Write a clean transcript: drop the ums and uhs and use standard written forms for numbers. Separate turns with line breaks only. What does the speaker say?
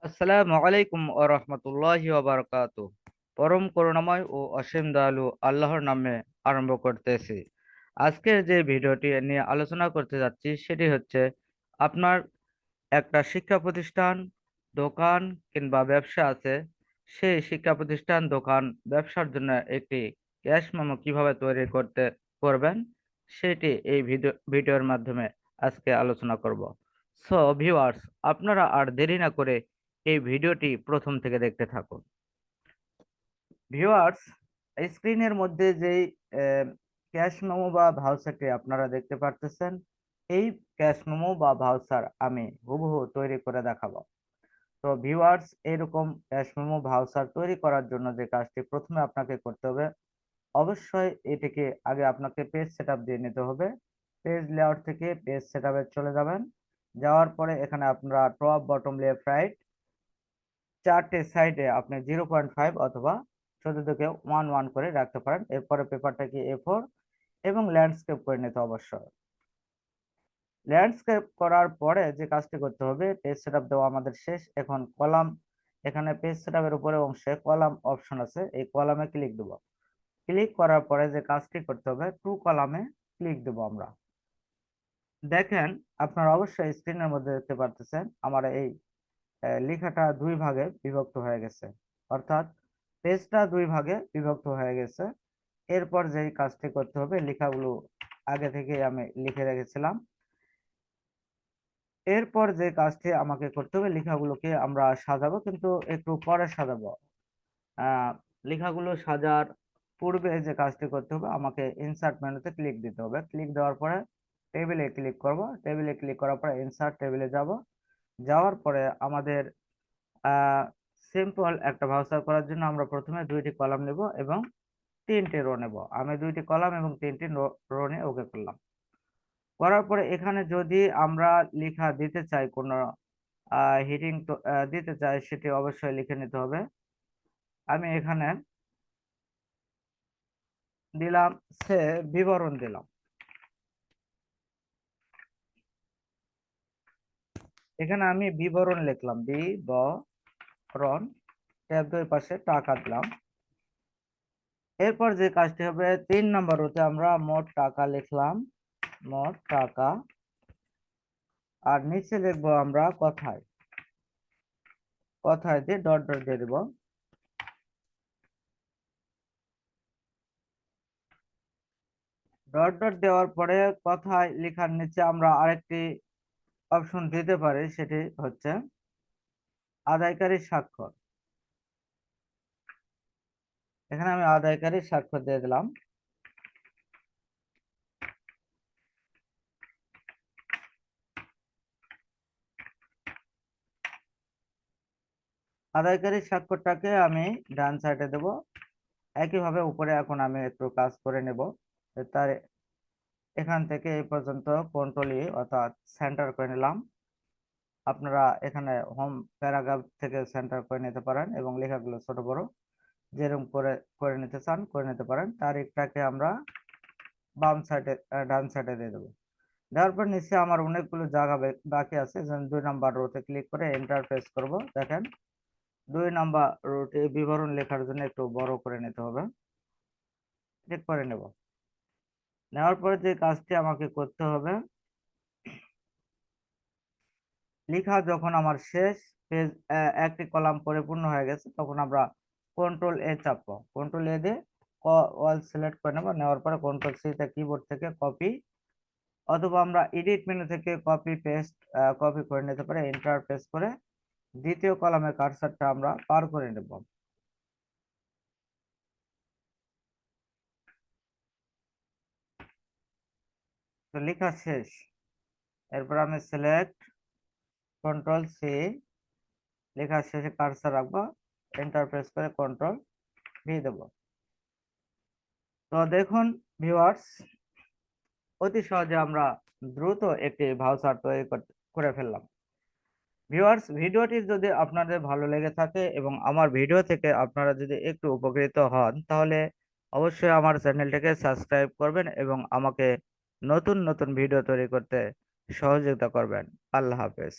আসসালামু আলাইকুম ওয়া রাহমাতুল্লাহি ওয়া বারাকাতুহু। পরম করুণাময় ও অসীম দয়ালু আল্লাহর নামে আরম্ভ করতেছি। আজকের যে ভিডিওটি নিয়ে আলোচনা করতে যাচ্ছি সেটি হচ্ছে আপনার একটা শিক্ষা প্রতিষ্ঠান, দোকান কিংবা ব্যবসা আছে। সেই শিক্ষা প্রতিষ্ঠান, দোকান, ব্যবসার জন্য একটি ক্যাশ মেমো কিভাবে তৈরি করবেন সেটি এই ভিডিওর মাধ্যমে আজকে আলোচনা করব। সো ভিউয়ার্স, আপনারা আর দেরি না করে এই ভিডিওটি প্রথম থেকে দেখতে থাকুন। ভিউয়ার্স, স্ক্রিনের মধ্যে যেই ক্যাশ মেমো বা ভাউচারটি আপনারা দেখতে পারতেছেন, এই ক্যাশ মেমো বা ভাউচার আমি হুবহু তৈরি করে দেখাবো। তো ভিউয়ার্স, এরকম ক্যাশ মেমো ভাউচার তৈরি করার জন্য যে কাজটি প্রথমে আপনাকে করতে হবে, অবশ্যই এটিকে আগে আপনাকে পেজ সেটআপ দিয়ে নিতে হবে। পেজ লেআউট থেকে পেজ সেটআপে চলে যাবেন। যাওয়ার পরে এখানে আপনারা টপ, বটম, লেফট, রাইট ৪ টে সাইডে আপনি 0.5 অথবা চতুর্দিকে 1 1 করে রাখতে পারেন। এরপরে পেপারটাকে A4 এবং ল্যান্ডস্কেপ করে নিতে অবশ্যই। ল্যান্ডস্কেপ করার পরে যে কাজটি করতে হবে, পেজ সেটআপ দেওয়া আমাদের শেষ। এখন কলাম, এখানে পেজ সেটআপের উপরে অংশে কলাম অপশন আছে। এই কলামে ক্লিক দেব। ক্লিক করার পরে যে কাজটি করতে হবে, টু কলামে ক্লিক দেব আমরা। দেখেন, আপনারা অবশ্যই স্ক্রিনের মধ্যে দেখতে পারতেছেন আমার এই লেখাটা দুই ভাগে বিভক্ত হয়ে গেছে, অর্থাৎ পেজটা দুই ভাগে বিভক্ত হয়ে গেছে। এরপর যেই কাজটি করতে হবে, লেখাগুলো আগে থেকে আমি লিখে রেখেছিলাম। এরপর যে কাজটি আমাকে করতে হবে, লেখাগুলোকে আমরা সাজাবো, কিন্তু একটু পরে সাজাবো। আহ লেখাগুলো সাজার পূর্বে যে কাজটি করতে হবে, আমাকে ইনসার্ট মেনুতে ক্লিক দিতে হবে। ক্লিক দেওয়ার পরে টেবিলে ক্লিক করব। টেবিলে ক্লিক করার পরে ইনসার্ট টেবিলে যাব। যাওয়ার পরে আমাদের সিম্পল একটা ভাউচার করার জন্য আমরা প্রথমে দুইটি কলাম নেব এবং তিনটি রো নেব। আমি দুইটি কলাম এবং তিনটি রো নিয়ে ওকে করলাম। করার পরে এখানে যদি আমরা লেখা দিতে চাই, কোনো হেডিং দিতে চাই, সেটি অবশ্যই লিখে নিতে হবে। আমি এখানে দিলাম সে বিবরণ দিলাম। এখানে আমি বিবরণ লিখলাম, বিবরণ, ট্যাব দুই পাশে টাকা দিলাম। এরপর যে কাজটি হবে, 3 নম্বর রোতে আমরা মোট টাকা লিখলাম, মোট টাকা। আর নিচে লিখবো আমরা কথায়, কথায় দিয়ে ডট ডট দিয়ে দিব। ডট ডট দেওয়ার পরে কথায় লেখার নিচে আমরা আরেকটি অপশন দিতে পারি, সেটি হচ্ছে আদায়কারী স্বাক্ষর। এখানে আমি আদায়কারী স্বাক্ষর দিয়ে দিলাম। আদায়কারী স্বাক্ষরটাকে আমি ডান সাইডে দেব। একইভাবে উপরে এখন আমি একটু কাজ করে নেব। তার এখান থেকে এই পর্যন্ত কন্ট্রোল অর্থাৎ সেন্টার করে নিলাম। আপনারা এখানে হোম প্যারাগ্রাফ থেকে সেন্টার করে নিতে পারেন এবং লেখাগুলো ছোট বড় যেরকম করে করে নিতে চান করে নিতে পারেন। তারিখটাকে আমরা বাম সাইডে, ডান সাইডে দিয়ে দেবো। দেওয়ার পর নিচে আমার অনেকগুলো জায়গা বাকি আছে, যেমন 2 নাম্বার রোতে ক্লিক করে এন্টার প্রেস করব। দেখেন, 2 নাম্বার রোতে বিবরণ লেখার জন্য একটু বড় করে নিতে হবে। ক্লিক করে নেব। নেওয়ার পরে যে কাজটি আমাকে করতে হবে, লেখা যখন আমার শেষ, পেজ একটি কলাম পরিপূর্ণ হয়ে গেছে, তখন আমরা কন্ট্রোল A চাপবো। কন্ট্রোল A দিয়ে অল সিলেক্ট করে নেব। নেওয়ার পরে কন্ট্রোল C তে কিবোর্ড থেকে কপি, অথবা আমরা এডিট মেনু থেকে কপি পেস্ট কপি করে নিতে পারি। এন্টার প্রেস করে দ্বিতীয় কলামে কার্সারটা আমরা পার করে নেব। তো লেখা শেষ। এরপর আমি সিলেক্ট, কন্ট্রোল C, লেখা শেষে কার্সার রাখবো। এন্টার প্রেস করে কন্ট্রোল V দেব। তো দেখুন ভিউয়ার্স, অতি সহজে আমরা দ্রুত একটি ভাউচার তৈরি করে ফেললাম। ভিউয়ার্স, ভিডিওটি যদি আপনাদের ভালো লেগে থাকে এবং আমার ভিডিও থেকে আপনারা যদি একটু উপকৃত হন, তাহলে অবশ্যই আমার চ্যানেলটাকে সাবস্ক্রাইব করবেন এবং আমাকে নতুন নতুন ভিডিও তৈরি করতে সহযোগিতা করবেন। আল্লাহ হাফেজ।